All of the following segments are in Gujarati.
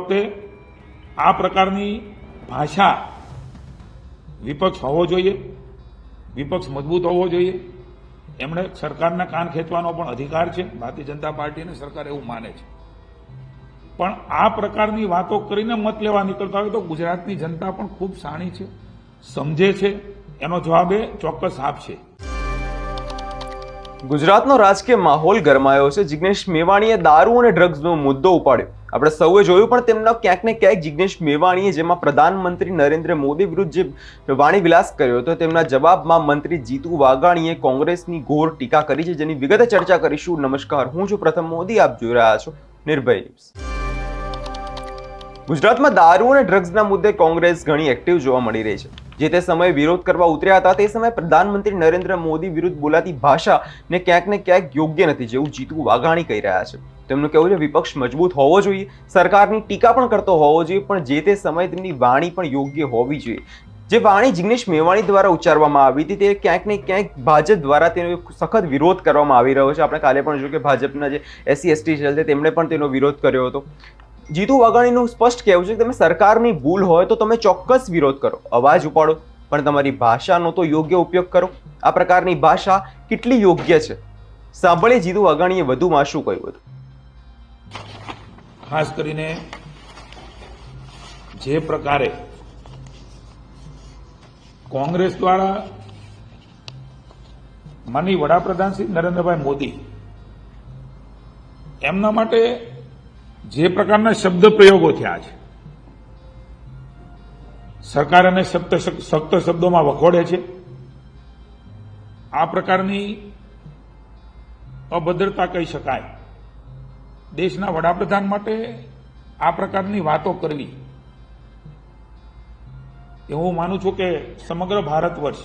વખતે આ પ્રકારની ભાષા વિપક્ષ હોવો જોઈએ, વિપક્ષ મજબૂત હોવો જોઈએ. એમણે સરકારના કાન ખેંચવાનો પણ અધિકાર છે. ભારતીય જનતા પાર્ટી અને સરકાર એવું માને છે. પણ આ પ્રકારની વાતો કરીને મત લેવા નીકળતા હોય તો ગુજરાતની જનતા પણ ખૂબ શાણી છે, સમજે છે. એનો જવાબ એ ચોક્કસ આપશે. ગુજરાતનો રાજકીય માહોલ ગરમાયો છે. જિગ્નેશ મેવાણીએ દારૂ અને ડ્રગ્સનો મુદ્દો ઉપાડ્યો. આપણે સૌએ જોયું, પણ તેમના ક્યાંક ને ક્યાંક જિગ્નેશ મેવાણીએ જેમાં પ્રધાનમંત્રી નરેન્દ્ર મોદી વિરુદ્ધ જે વાણીવિલાસ કર્યો હતો, તેમના જવાબમાં મંત્રી જીતુ વાઘાણીએ કોંગ્રેસની ઘોર ટીકા કરી છે, જેની વિગતે ચર્ચા કરીશું. નમસ્કાર, હું છું પ્રથમ મોદી, આપ જોઈ રહ્યા છો નિર્ભય ન્યૂઝ. ગુજરાતમાં દારૂ અને ડ્રગ્સના મુદ્દે કોંગ્રેસ ઘણી એક્ટિવ જોવા મળી રહી છે. જે તે સમયે વિરોધ કરવા ઉતર્યા હતા, તે સમયે પ્રધાનમંત્રી નરેન્દ્ર મોદી વિરુદ્ધ બોલાતી ભાષાને ક્યાંક ને ક્યાંક યોગ્ય નથી, જેવું જીતુ વાઘાણી કહી રહ્યા છે. તેમનું કહેવું છે વિપક્ષ મજબૂત હોવો જોઈએ, સરકારની ટીકા પણ કરતો હોવો જોઈએ, પણ જે તે સમયે તેમની વાણી પણ યોગ્ય હોવી જોઈએ. જે વાણી જિગ્નેશ મેવાણી દ્વારા ઉચ્ચારવામાં આવી હતી, તે ક્યાંક ને ક્યાંક ભાજપ દ્વારા તેનો સખત વિરોધ કરવામાં આવી રહ્યો છે. આપણે કાલે પણ જોયું કે ભાજપના જે SC ST છે તેમણે પણ તેનો વિરોધ કર્યો હતો. જીતુ વાઘાણીનું સ્પષ્ટ કહેવું છે કે તમે સરકારની ભૂલ હોય તો તમે ચોક્કસ વિરોધ કરો, અવાજ ઉપાડો, પણ તમારી ભાષાનો તો યોગ્ય ઉપયોગ કરો. આ પ્રકારની ભાષા કેટલી યોગ્ય છે, સાંભળીએ જીતુ વાઘાણીએ વધુમાં શું કહ્યું હતું. ખાસ કરીને જે પ્રકારે કોંગ્રેસ દ્વારા માનનીય વડાપ્રધાન શ્રી નરેન્દ્રભાઈ મોદી એમના માટે જે પ્રકારના શબ્દ પ્રયોગો થયા છે, સરકાર એને સખ્ત શબ્દોમાં વખોડે છે. આ પ્રકારની અભદ્રતા કહી શકાય. દેશના વડાપ્રધાન માટે આ પ્રકારની વાતો કરવી એ હું માનું છું કે સમગ્ર ભારત વર્ષ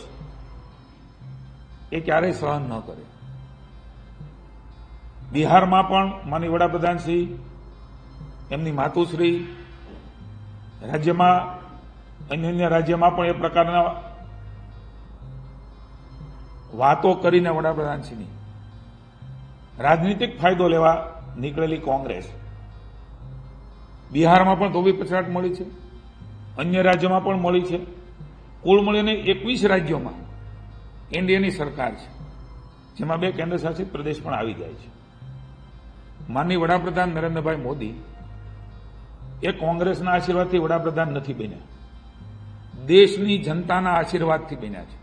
એ ક્યારેય સહન ન કરે. બિહારમાં પણ માનનીય વડાપ્રધાન શ્રી, એમની માતુશ્રી, રાજ્યમાં અન્ય રાજ્યમાં પણ એ પ્રકારના વાતો કરીને વડાપ્રધાનશ્રીની રાજનીતિક ફાયદો લેવા નીકળેલી કોંગ્રેસ બિહારમાં પણ ધોબી પછડાટ મળી છે, અન્ય રાજ્યોમાં પણ મળી છે. કુલ મળીને 21 રાજ્યોમાં એનડીએની સરકાર છે, જેમાં 2 કેન્દ્ર શાસિત પ્રદેશ પણ આવી જાય છે. માનનીય વડાપ્રધાન નરેન્દ્રભાઈ મોદી એ કોંગ્રેસના આશીર્વાદથી વડાપ્રધાન નથી બન્યા, દેશની જનતાના આશીર્વાદથી બન્યા છે.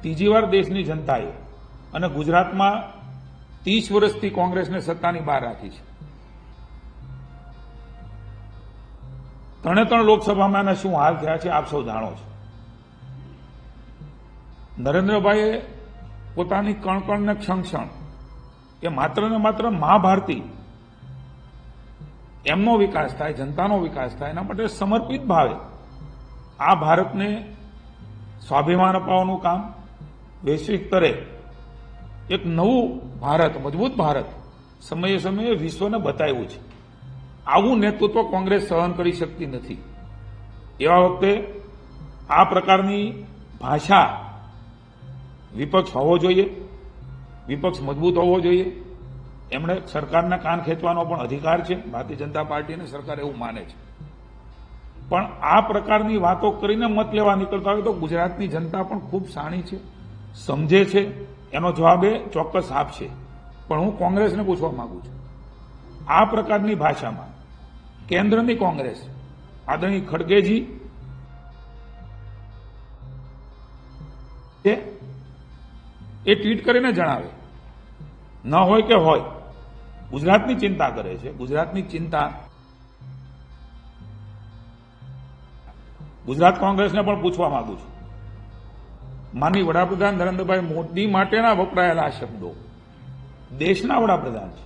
ત્રીજી વાર દેશની જનતાએ અને ગુજરાતમાં 30 વર્ષથી કોંગ્રેસને સત્તાની બહાર રાખી છે. 3 લોકસભામાં એના શું હાલ થયા છે આપ સૌ જાણો છો. નરેન્દ્રભાઈએ પોતાની કણકણ ને ક્ષણક્ષણ એ માત્ર ને માત્ર મહાભારતી એમનો વિકાસ થાય, જનતાનો વિકાસ થાય, એના માટે સમર્પિત ભાવે આ ભારતને સ્વાભિમાન અપાવવાનું કામ, વૈશ્વિક સ્તરે એક નવું ભારત, મજબૂત ભારત સમયે સમયે વિશ્વને બતાવ્યું છે. આવું નેતૃત્વ કોંગ્રેસ સહન કરી શકતી નથી. એવા વખતે આ પ્રકારની ભાષા વિપક્ષ હોવો જોઈએ, વિપક્ષ મજબૂત હોવો જોઈએ. એમણે સરકારના કાન ખેંચવાનો પણ અધિકાર છે. ભારતીય જનતા પાર્ટી અને સરકાર એવું માને છે. પણ આ પ્રકારની વાતો કરીને મત લેવા નીકળતા હોય તો ગુજરાતની જનતા પણ ખૂબ શાણી છે, સમજે છે. એનો જવાબ એ ચોક્કસ આપશે. પણ હું કોંગ્રેસને પૂછવા માંગુ છું, આ પ્રકારની ભાષામાં કેન્દ્રની કોંગ્રેસ આદરણીય ખડગેજી એ ટ્વીટ કરીને જણાવે, ન હોય કે હોય, ગુજરાતની ચિંતા કરે છે. ગુજરાતની ચિંતા ગુજરાત કોંગ્રેસને પણ પૂછવા માંગુ છું, માનનીય વડાપ્રધાન નરેન્દ્રભાઈ મોદી માટેના વપરાયેલા આ શબ્દો દેશના વડાપ્રધાન છે.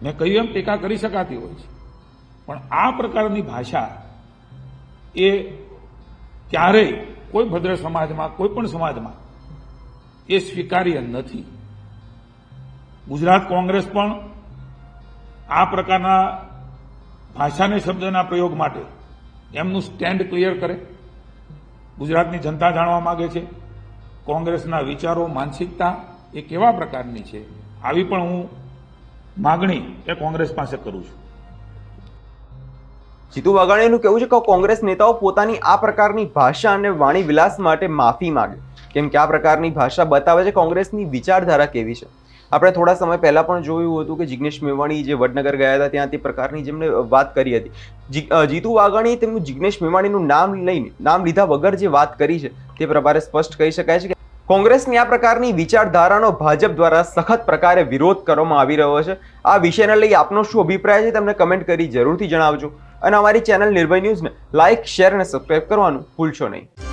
મેં કહ્યું એમ ટીકા કરી શકાતી હોય છે, પણ આ પ્રકારની ભાષા એ ક્યારેય કોઈ ભદ્ર સમાજમાં, કોઈ પણ સમાજમાં એ સ્વીકાર્ય નથી. ગુજરાત કોંગ્રેસ પણ આ પ્રકારના ભાષાને શબ્દના પ્રયોગ માટે એમનું સ્ટેન્ડ ક્લિયર કરે. ગુજરાતની જનતા જાણવા માંગે છે કોંગ્રેસના વિચારો, માનસિકતા એ કેવા પ્રકારની છે. આવી પણ હું માગણી એ કોંગ્રેસ પાસે કરું છું. જીતુ વાઘાણીનું કહેવું છે કે કોંગ્રેસ નેતાઓ પોતાની આ પ્રકારની ભાષા અને વાણી વિલાસ માટે માફી માંગે, કેમ કે આ પ્રકારની ભાષા બતાવે છે કોંગ્રેસની વિચારધારા કેવી છે. આપણે થોડા સમય પહેલા પણ જોયું હતું કે જિગ્નેશ મેવાણી જે વડનગર ગયા હતા ત્યાં તે પ્રકારની જેમણે વાત કરી હતી. જીતુ વાઘાણીએ તેમનું જિગ્નેશ મેવાણીનું નામ લીધા વગર જે વાત કરી છે તે પ્રકારે સ્પષ્ટ કહી શકાય છે કે કોંગ્રેસની આ પ્રકારની વિચારધારાનો ભાજપ દ્વારા સખત પ્રકારે વિરોધ કરવામાં આવી રહ્યો છે. આ વિષયને લઈ આપનો શું અભિપ્રાય છે તમને કમેન્ટ કરી જરૂરથી જણાવજો અને અમારી ચેનલ નિર્ભય ન્યૂઝને લાઇક, શેર અને સબસ્ક્રાઇબ કરવાનું ભૂલશો નહીં.